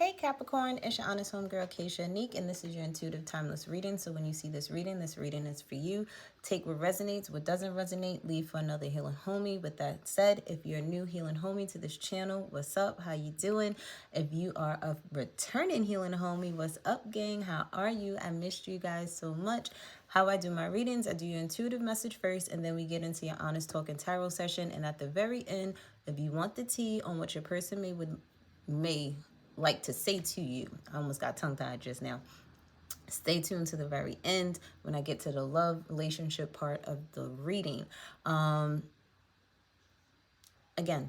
Hey Capricorn, it's your honest homegirl, Aśe Aśe, and this is your intuitive timeless reading. So when you see this reading is for you. Take what resonates, what doesn't resonate, leave for another healing homie. With that said, if you're a new healing homie to this channel, what's up? How you doing? If you are a returning healing homie, what's up, gang? How are you? I missed you guys so much. How I do my readings, I do your intuitive message first, and then we get into your honest talking tarot session. And at the very end, if you want the tea on what your person may like to say to you, I almost got tongue-tied just now. Stay tuned to the very end when I get to the love relationship part of the reading. Again,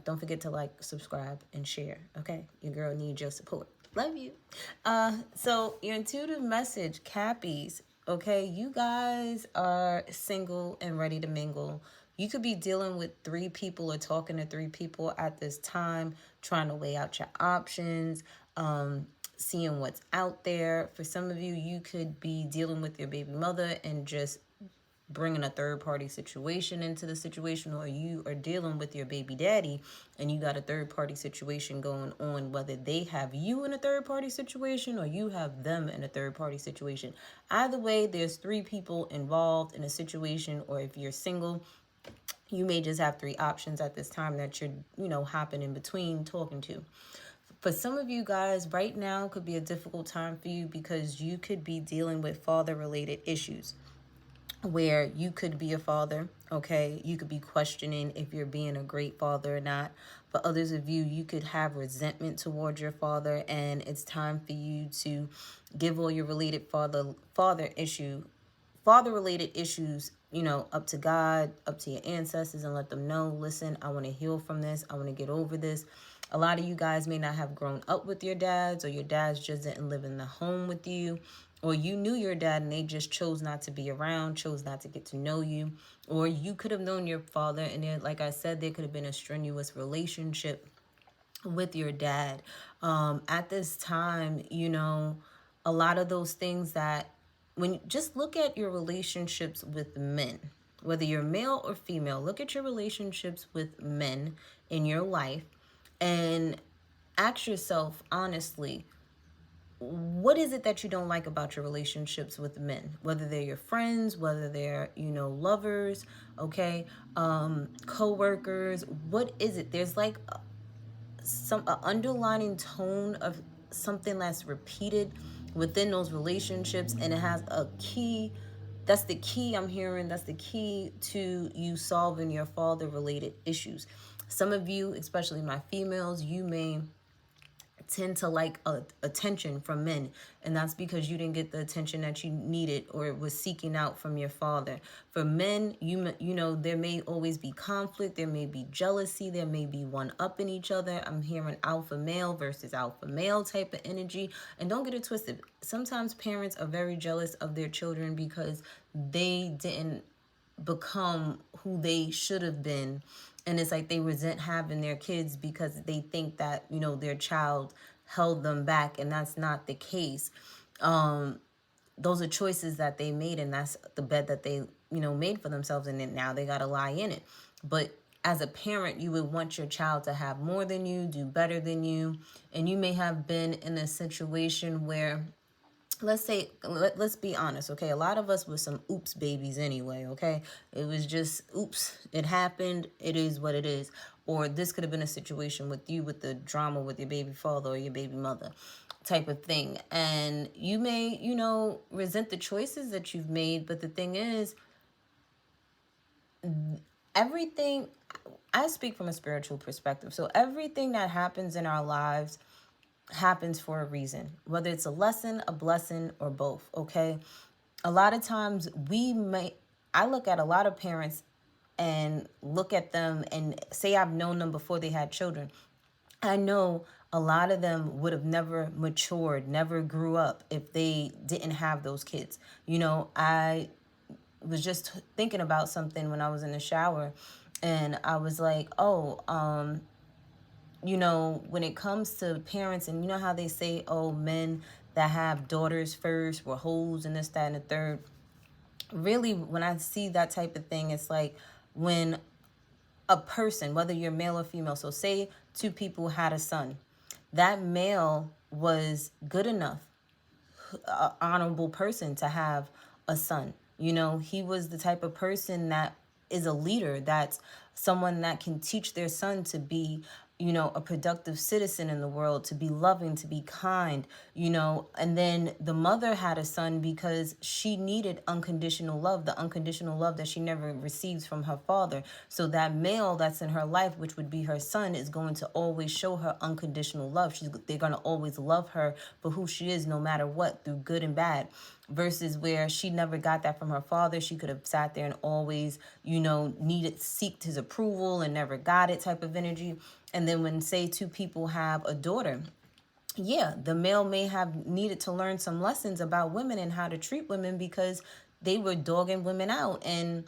don't forget to like, subscribe, and share. Okay, your girl needs your support. Love you. So your intuitive message, Cappies. Okay, you guys are single and ready to mingle. You could be dealing with 3 people or talking to 3 people at this time, trying to weigh out your options, seeing what's out there. For some of you, you could be dealing with your baby mother and just bringing a third-party situation into the situation, or you are dealing with your baby daddy and you got a third-party situation going on, whether they have you in a third-party situation or you have them in a third-party situation. Either way, there's 3 people involved in a situation, or if you're single, you may just have 3 options at this time that you're, hopping in between talking to. For some of you guys, right now could be a difficult time for you because you could be dealing with father-related issues, where you could be a father, okay? You could be questioning if you're being a great father or not. For others of you, you could have resentment towards your father, and it's time for you to give all your related father-related issues, up to God, up to your ancestors, and let them know, listen, I want to heal from this. I want to get over this. A lot of you guys may not have grown up with your dads, or your dads just didn't live in the home with you, or you knew your dad and they just chose not to be around, chose not to get to know you, or you could have known your father and then, like I said, there could have been a strenuous relationship with your dad. At this time, a lot of those things that when you just look at your relationships with men, whether you're male or female, look at your relationships with men in your life and ask yourself honestly, what is it that you don't like about your relationships with men, whether they're your friends, whether they're, lovers, okay, co-workers? What is it? There's like some underlining tone of something that's repeated within those relationships, and it has a key. That's the key I'm hearing. That's the key to you solving your father related issues. Some of you, especially my females, you may tend to like attention from men, and that's because you didn't get the attention that you needed or was seeking out from your father. For men, there may always be conflict, there may be jealousy, there may be one up in each other. I'm hearing alpha male versus alpha male type of energy. And don't get it twisted, sometimes parents are very jealous of their children because they didn't become who they should have been, and it's like they resent having their kids because they think that their child held them back, and that's not the case. Those are choices that they made, and that's the bed that they made for themselves, and then now they gotta lie in it. But as a parent, you would want your child to have more than you, do better than you, and you may have been in a situation where, let's be honest, okay? A lot of us were some oops babies anyway, okay? It was just, oops, it happened, it is what it is. Or this could have been a situation with you with the drama with your baby father or your baby mother type of thing. And you may, resent the choices that you've made, but the thing is, everything, I speak from a spiritual perspective, so everything that happens in our lives happens for a reason, whether it's a lesson, a blessing, or both, okay? A lot of times I look at a lot of parents and look at them and say I've known them before they had children. I know a lot of them would have never matured, never grew up if they didn't have those kids. I was just thinking about something when I was in the shower, and I was like, when it comes to parents, and how they say, men that have daughters first were hoes and this, that, and the third. Really, when I see that type of thing, it's like when a person, whether you're male or female, so say 2 people had a son, that male was good enough, an honorable person to have a son. You know, he was the type of person that is a leader, that's someone that can teach their son to be, you know, a productive citizen in the world, to be loving, to be kind, you know. And then the mother had a son because she needed unconditional love, the unconditional love that she never received from her father. So that male that's in her life, which would be her son, is going to always show her unconditional love. They're going to always love her for who she is, no matter what, through good and bad. Versus where she never got that from her father. She could have sat there and always, you know, seeked his approval and never got it, type of energy. And then when, say, two people have a daughter, yeah, the male may have needed to learn some lessons about women and how to treat women because they were dogging women out. And,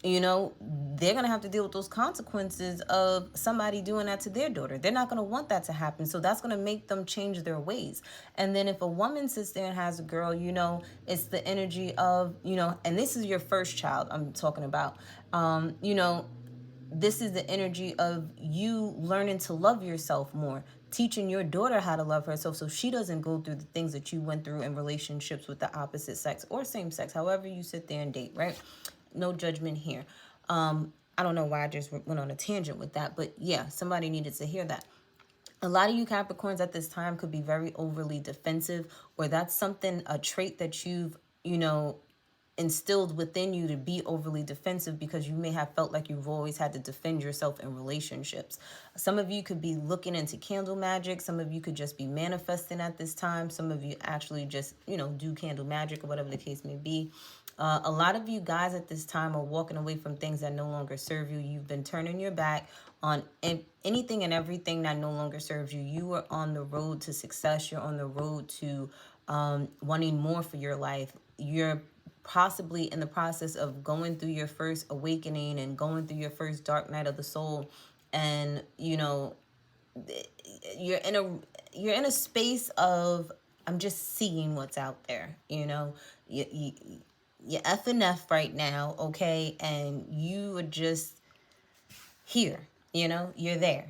you know, they're going to have to deal with those consequences of somebody doing that to their daughter. They're not going to want that to happen. So that's going to make them change their ways. And then if a woman sits there and has a girl, you know, it's the energy of, you know, and this is your first child I'm talking about, you know, this is the energy of you learning to love yourself more, teaching your daughter how to love herself so she doesn't go through the things that you went through in relationships with the opposite sex or same sex, however you sit there and date, right? No judgment here. I don't know why I just went on a tangent with that, but yeah, somebody needed to hear that. A lot of you Capricorns at this time could be very overly defensive, or that's something, a trait that you've, you know, instilled within you to be overly defensive because you may have felt like you've always had to defend yourself in relationships. Some of you could be looking into candle magic. Some of you could just be manifesting at this time. Some of you actually just, you know, do candle magic or whatever the case may be. A lot of you guys at this time are walking away from things that no longer serve you. You've been turning your back on anything and everything that no longer serves you. You are on the road to success. You're on the road to wanting more for your life. You're possibly in the process of going through your first awakening and going through your first dark night of the soul. And, you know, you're in a space of, I'm just seeing what's out there, you know. You're F and F right now, okay? And you are just here, you know, you're there.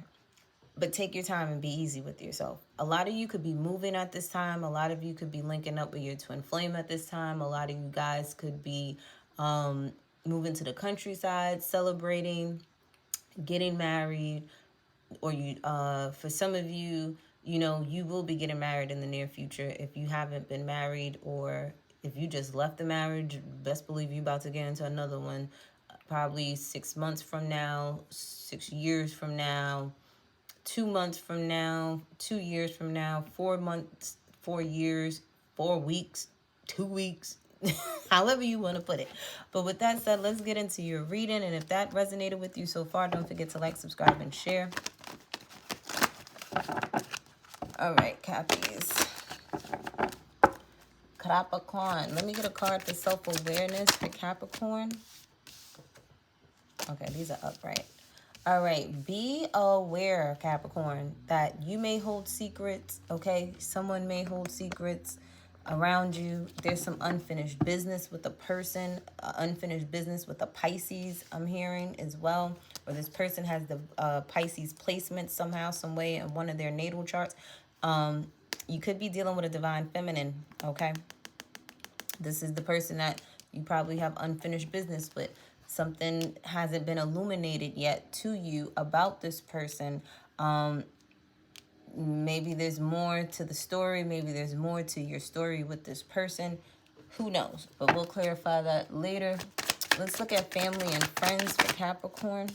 But take your time and be easy with yourself. A lot of you could be moving at this time. A lot of you could be linking up with your twin flame at this time. A lot of you guys could be moving to the countryside, celebrating, getting married. Or you, for some of you, you know, you will be getting married in the near future. If you haven't been married, or if you just left the marriage, best believe you're about to get into another one. Probably 6 months from now, 6 years from now, 2 months from now, 2 years from now, 4 months, 4 years, 4 weeks, 2 weeks, however you want to put it. But with that said, let's get into your reading. And if that resonated with you so far, don't forget to like, subscribe, and share. All right, Cappies. Capricorn. Let me get a card for self-awareness for Capricorn. Okay, these are upright. All right, be aware, Capricorn, that you may hold secrets, okay? Someone may hold secrets around you. There's some unfinished business with a person, unfinished business with a Pisces, I'm hearing as well. Or this person has the Pisces placement somehow, some way in one of their natal charts. You could be dealing with a divine feminine, okay? This is the person that you probably have unfinished business with. Something hasn't been illuminated yet to you about this person. Maybe there's more to the story. Maybe there's more to your story with this person. Who knows? But we'll clarify that later. Let's look at family and friends for Capricorn.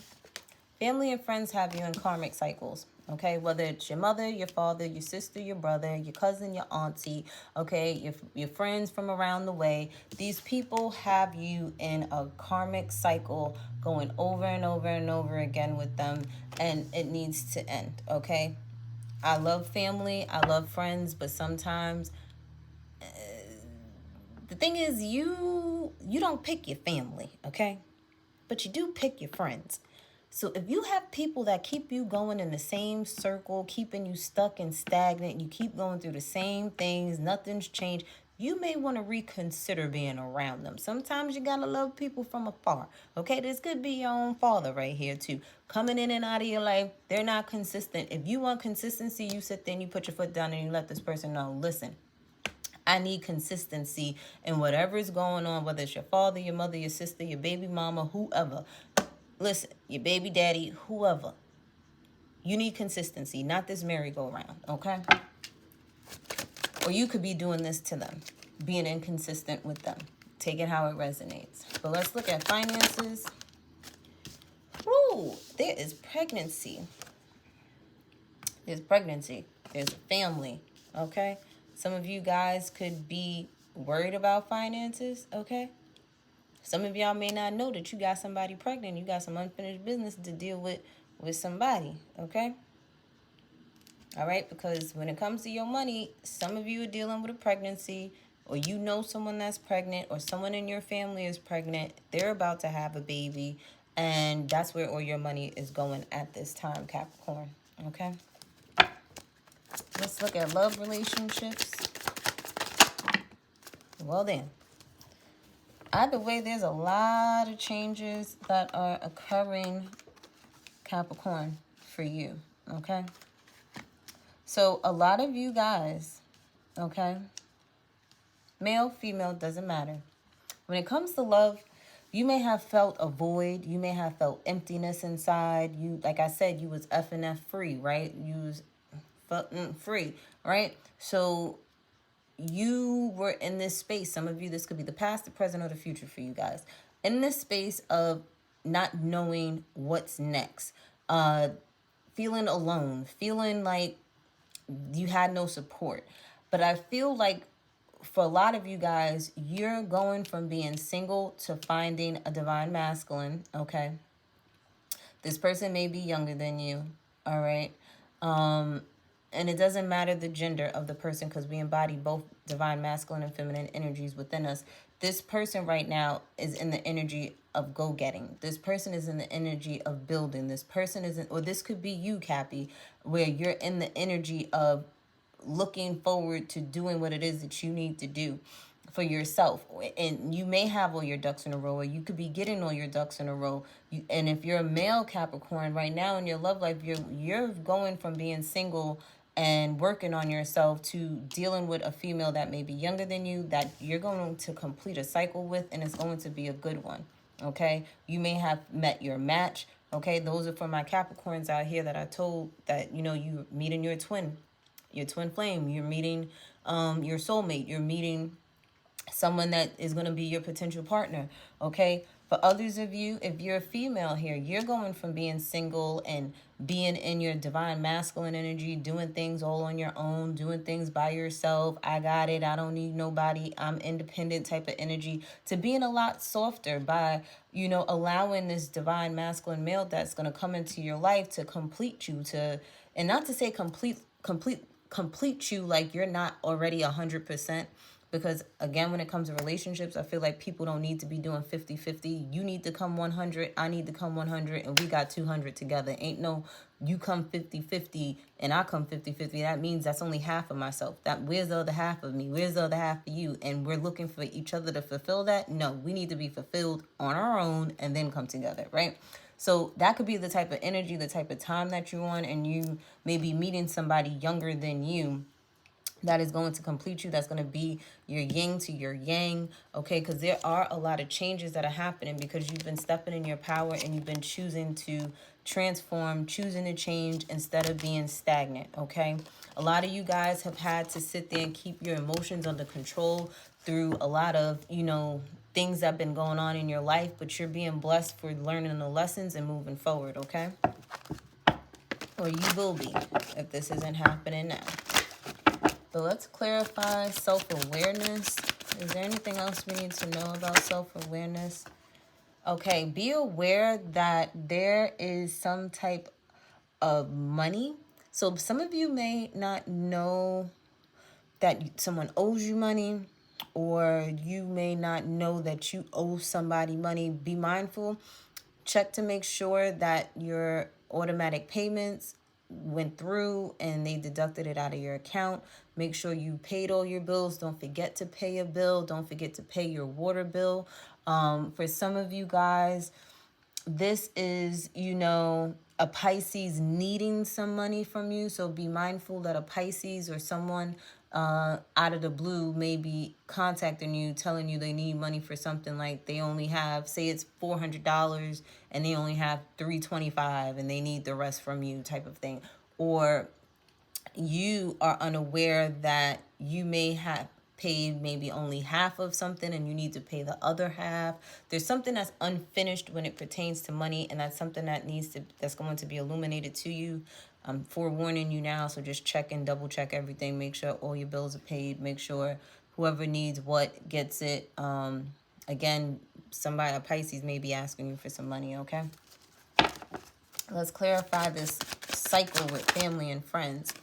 Family and friends have you in karmic cycles, okay? Whether it's your mother, your father, your sister, your brother, your cousin, your auntie, okay? Your friends from around the way. These people have you in a karmic cycle going over and over and over again with them, and it needs to end, okay? I love family, I love friends, but sometimes the thing is you don't pick your family, okay? But you do pick your friends. So if you have people that keep you going in the same circle, keeping you stuck and stagnant, you keep going through the same things, nothing's changed, you may want to reconsider being around them. Sometimes you got to love people from afar. Okay, this could be your own father right here too. Coming in and out of your life, they're not consistent. If you want consistency, you sit there and you put your foot down and you let this person know, listen, I need consistency in whatever is going on, whether it's your father, your mother, your sister, your baby mama, whoever. Listen, your baby daddy, whoever. You need consistency, not this merry-go-round, okay? Or you could be doing this to them, being inconsistent with them. Take it how it resonates. But let's look at finances. Ooh, there is pregnancy. There's pregnancy. There's a family, okay? Some of you guys could be worried about finances, okay? Some of y'all may not know that you got somebody pregnant. You got some unfinished business to deal with somebody, okay? All right, because when it comes to your money, some of you are dealing with a pregnancy, or you know someone that's pregnant, or someone in your family is pregnant. They're about to have a baby, and that's where all your money is going at this time, Capricorn, okay? Let's look at love relationships. Well then, either way, there's a lot of changes that are occurring, Capricorn, for you, okay? So a lot of you guys, okay, male, female, doesn't matter. When it comes to love, you may have felt a void. You may have felt emptiness inside. You, like I said, you was F and F free, right? You was free, right? So you were in this space. Some of you, this could be the past, the present, or the future for you guys. In this space of not knowing what's next, feeling alone, feeling like you had no support. But I feel like for a lot of you guys, you're going from being single to finding a divine masculine, okay? This person may be younger than you, all right? And it doesn't matter the gender of the person, because we embody both divine masculine and feminine energies within us. This person right now is in the energy of go-getting. This person is in the energy of building. This person isn't, or this could be you, Cappy, where you're in the energy of looking forward to doing what it is that you need to do for yourself. And you may have all your ducks in a row, or you could be getting all your ducks in a row. And if you're a male Capricorn right now in your love life, you're going from being single and working on yourself to dealing with a female that may be younger than you, that you're going to complete a cycle with, and it's going to be a good one, okay? You may have met your match, okay? Those are for my Capricorns out here that I told that, you know, you meeting your twin flame, you're meeting your soulmate, you're meeting someone that is going to be your potential partner, okay? For others of you, if you're a female here, you're going from being single and being in your divine masculine energy, doing things all on your own, doing things by yourself. I got it. I don't need nobody. I'm independent type of energy, to being a lot softer by, you know, allowing this divine masculine male that's going to come into your life to complete you, to, and not to say complete you like you're not already 100%. Because, again, when it comes to relationships, I feel like people don't need to be doing 50-50. You need to come 100, I need to come 100, and we got 200 together. Ain't no you come 50-50 and I come 50-50. That means that's only half of myself. Where's the other half of me? Where's the other half of you? And we're looking for each other to fulfill that? No, we need to be fulfilled on our own and then come together, right? So that could be the type of energy, the type of time that you're on, and you may be meeting somebody younger than you that is going to complete you, that's going to be your yin to your yang, okay? Because there are a lot of changes that are happening because you've been stepping in your power and you've been choosing to transform, choosing to change instead of being stagnant, okay? A lot of you guys have had to sit there and keep your emotions under control through a lot of, you know, things that have been going on in your life, but you're being blessed for learning the lessons and moving forward, okay? Or you will be if this isn't happening now. So let's clarify self-awareness. Is there anything else we need to know about self-awareness? Okay, be aware that there is some type of money. So some of you may not know that someone owes you money, or you may not know that you owe somebody money. Be mindful. Check to make sure that your automatic payments, went through and they deducted it out of your account. Make sure you paid all your bills. Don't forget to pay a bill. Don't forget to pay your water bill. For some of you guys, this is, you know, a Pisces needing some money from you. So be mindful that a Pisces or someone out of the blue may be contacting you, telling you they need money for something. Like they only have, say it's $400 and they only have $325 and they need the rest from you, type of thing. Or you are unaware that you may have paid maybe only half of something and you need to pay the other half. There's something that's unfinished when it pertains to money, and that's something that's going to be illuminated to you. I'm forewarning you now, so just check and double check everything. Make sure all your bills are paid. Make sure whoever needs what gets it. Again, a Pisces may be asking you for some money, okay? Let's clarify this cycle with family and friends.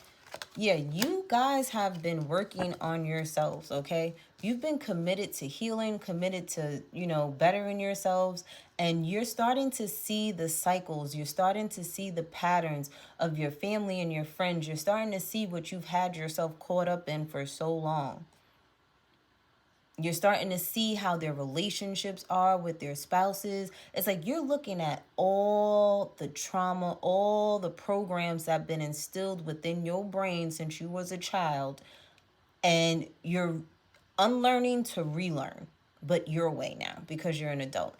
Yeah, you guys have been working on yourselves, okay? You've been committed to healing, committed to, you know, bettering yourselves, and you're starting to see the cycles. You're starting to see the patterns of your family and your friends. You're starting to see what you've had yourself caught up in for so long. You're starting to see how their relationships are with their spouses. It's like you're looking at all the trauma, all the programs that have been instilled within your brain since you was a child, and you're unlearning to relearn, but your way now because you're an adult.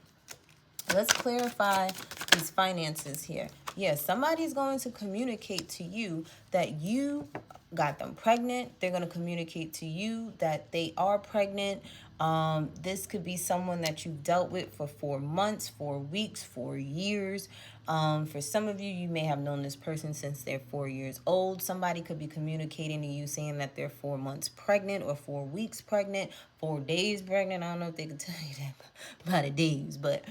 Let's clarify these finances here. Yes, somebody's going to communicate to you that you got them pregnant. They're going to communicate to you that they are pregnant. This could be someone that you've dealt with for 4 months, 4 weeks, 4 years. For some of you, you may have known this person since they're 4 years old. Somebody could be communicating to you saying that they're 4 months pregnant or 4 weeks pregnant, 4 days pregnant. I don't know if they can tell you that by the days, but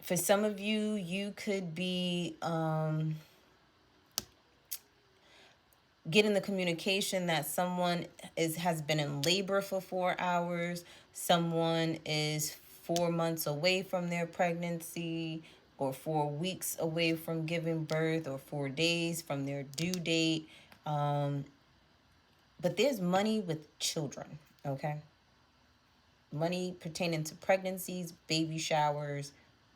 for some of you, you could be getting the communication that someone has been in labor for 4 hours. Someone is 4 months away from their pregnancy, or 4 weeks away from giving birth, or 4 days from their due date. But there's money with children, okay? Money pertaining to pregnancies, baby showers,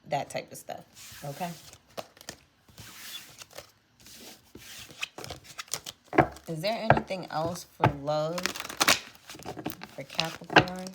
that type of stuff, okay? Is there anything else for love for Capricorn?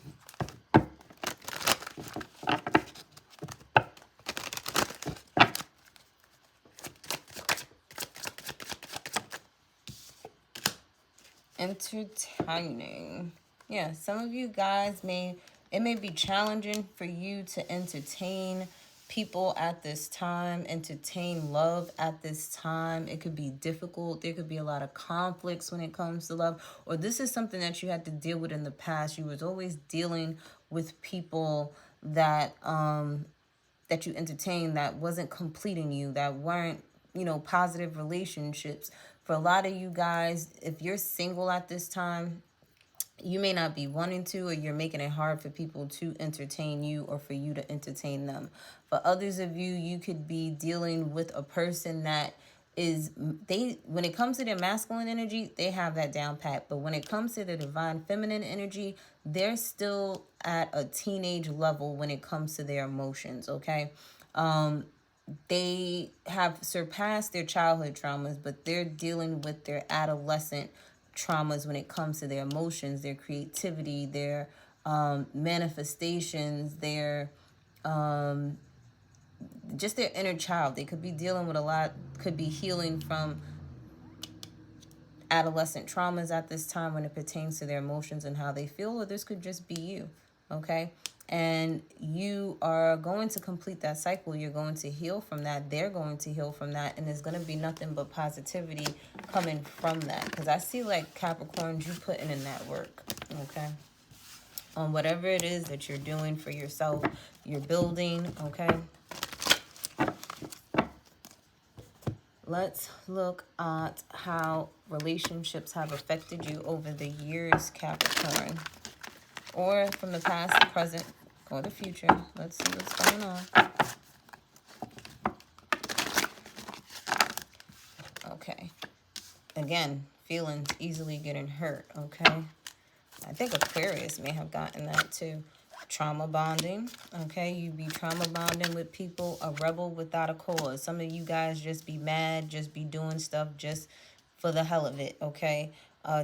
Entertaining. Yeah, some of you guys it may be challenging for you to entertain people at this time, entertain love at this time. It could be difficult. There could be a lot of conflicts when it comes to love, or this is something that you had to deal with in the past. You was always dealing with people that that you entertained that wasn't completing you, that weren't, you know, positive relationships. For a lot of you guys, if you're single at this time, you may not be wanting to, or you're making it hard for people to entertain you or for you to entertain them. For others of you, you could be dealing with a person that when it comes to their masculine energy, they have that down pat. But when it comes to the divine feminine energy, they're still at a teenage level when it comes to their emotions, okay? They have surpassed their childhood traumas, but they're dealing with their adolescent traumas when it comes to their emotions, their creativity, their manifestations, their just their inner child. They could be dealing with a lot, could be healing from adolescent traumas at this time when it pertains to their emotions and how they feel, or this could just be you, okay? And you are going to complete that cycle. You're going to heal from that. They're going to heal from that. And there's going to be nothing but positivity coming from that. Because I see, like, Capricorns, you putting in that work, okay? On whatever it is that you're doing for yourself, you're building, okay? Let's look at how relationships have affected you over the years, Capricorn. Or from the past, the present, or the future. Let's see what's going on. Again, feelings easily getting hurt, okay? I think Aquarius may have gotten that too. Trauma bonding, okay? You be trauma bonding with people, a rebel without a cause. Some of you guys just be mad, just be doing stuff just for the hell of it, okay?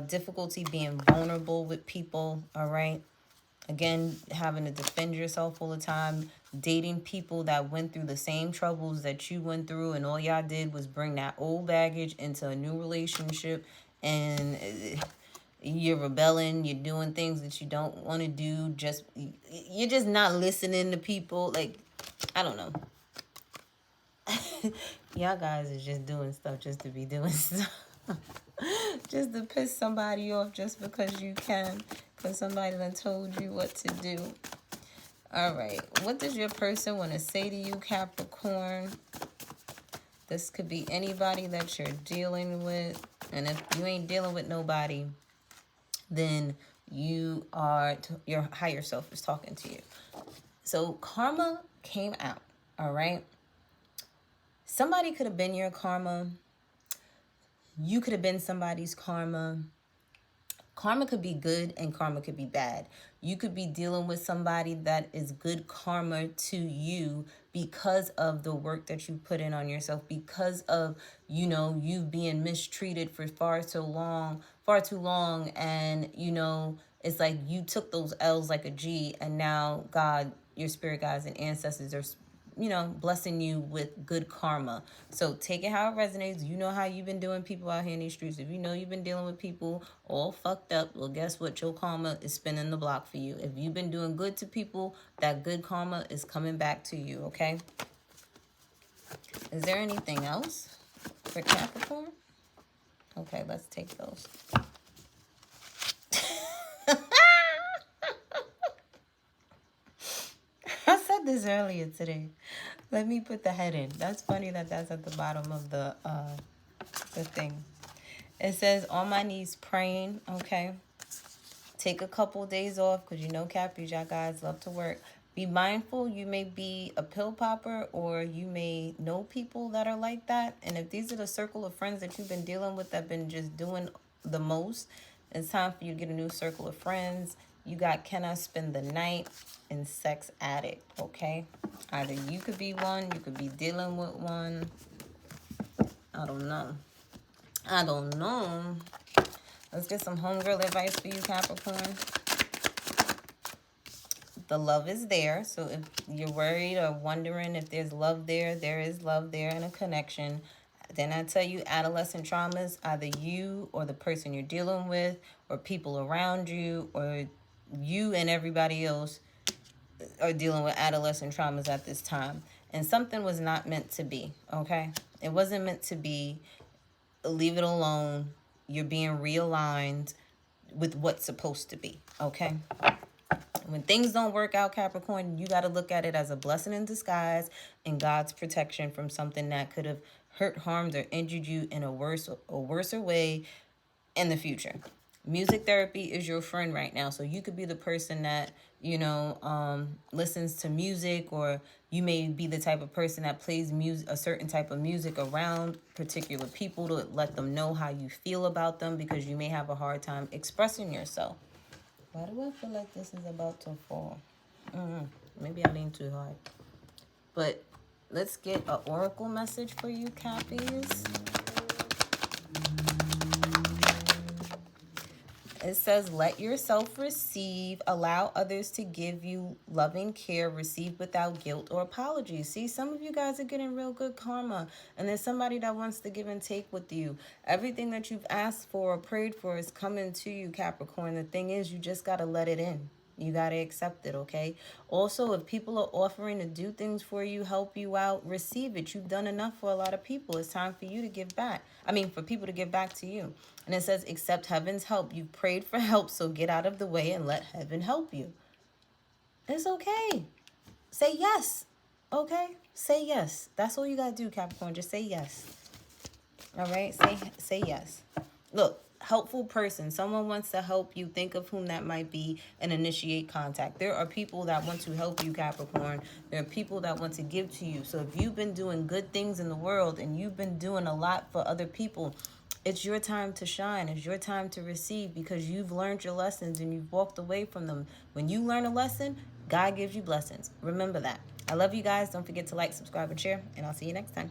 Difficulty being vulnerable with people, all right? Again, having to defend yourself all the time, dating people that went through the same troubles that you went through, and all y'all did was bring that old baggage into a new relationship, and you're rebelling, you're doing things that you don't want to do, you're just not listening to people. Like, I don't know. Y'all guys is just doing stuff just to be doing stuff. Just to piss somebody off just because you can. Because somebody done told you what to do. All right. What does your person want to say to you, Capricorn? This could be anybody that you're dealing with. And if you ain't dealing with nobody, then your higher self is talking to you. So karma came out. All right. Somebody could have been your karma. You could have been somebody's karma. Karma could be good and karma could be bad. You could be dealing with somebody that is good karma to you because of the work that you put in on yourself, because of, you being mistreated for far too long. And, it's like you took those L's like a G, and now God, your spirit guides and ancestors are blessing you with good karma. So take it how it resonates. You know how you've been doing people out here in these streets. If you know you've been dealing with people all fucked up, well, guess what? Your karma is spinning the block for you. If you've been doing good to people, that good karma is coming back to you, okay? Is there anything else for Capricorn? Okay, let's take those. I said this earlier today. Let me put the head in. That's funny that that's at the bottom of the thing. It says, on my knees praying, okay? Take a couple days off because Cappies, y'all guys love to work. Be mindful. You may be a pill popper or you may know people that are like that. And if these are the circle of friends that you've been dealing with that have been just doing the most, it's time for you to get a new circle of friends. You got Can I Spend the Night and Sex Addict, okay? Either you could be one, you could be dealing with one. I don't know. Let's get some homegirl advice for you, Capricorn. The love is there. So if you're worried or wondering if there's love there, there is love there and a connection. Then I tell you, adolescent traumas, either you or the person you're dealing with or people around you or you and everybody else are dealing with adolescent traumas at this time. And something was not meant to be, okay? It wasn't meant to be. Leave it alone. You're being realigned with what's supposed to be, okay? When things don't work out, Capricorn, you got to look at it as a blessing in disguise and God's protection from something that could have hurt, harmed, or injured you in a worse way in the future. Music therapy is your friend right now. So you could be the person that, listens to music, or you may be the type of person that plays music, a certain type of music around particular people to let them know how you feel about them because you may have a hard time expressing yourself. Why do I feel like this is about to fall? Maybe I lean too hard. But let's get an oracle message for you, Cappies. It says, let yourself receive, allow others to give you loving care, receive without guilt or apology. See, some of you guys are getting real good karma, and there's somebody that wants to give and take with you. Everything that you've asked for or prayed for is coming to you, Capricorn. The thing is, you just got to let it in. You got to accept it, okay? Also, if people are offering to do things for you, help you out, receive it. You've done enough for a lot of people. It's time for you to give back. For people to give back to you. And it says, accept heaven's help. You've prayed for help, so get out of the way and let heaven help you. It's okay. Say yes, okay? Say yes. That's all you got to do, Capricorn. Just say yes. All right? Say yes. Look. Helpful person. Someone wants to help you. Think of whom that might be and initiate contact. There are people that want to help you, Capricorn. There are people that want to give to you. So if you've been doing good things in the world and you've been doing a lot for other people, It's your time to shine. It's your time to receive, because you've learned your lessons and you've walked away from them. When you learn a lesson, God gives you blessings. Remember that. I love you guys. Don't forget to like, subscribe, and share, and I'll see you next time.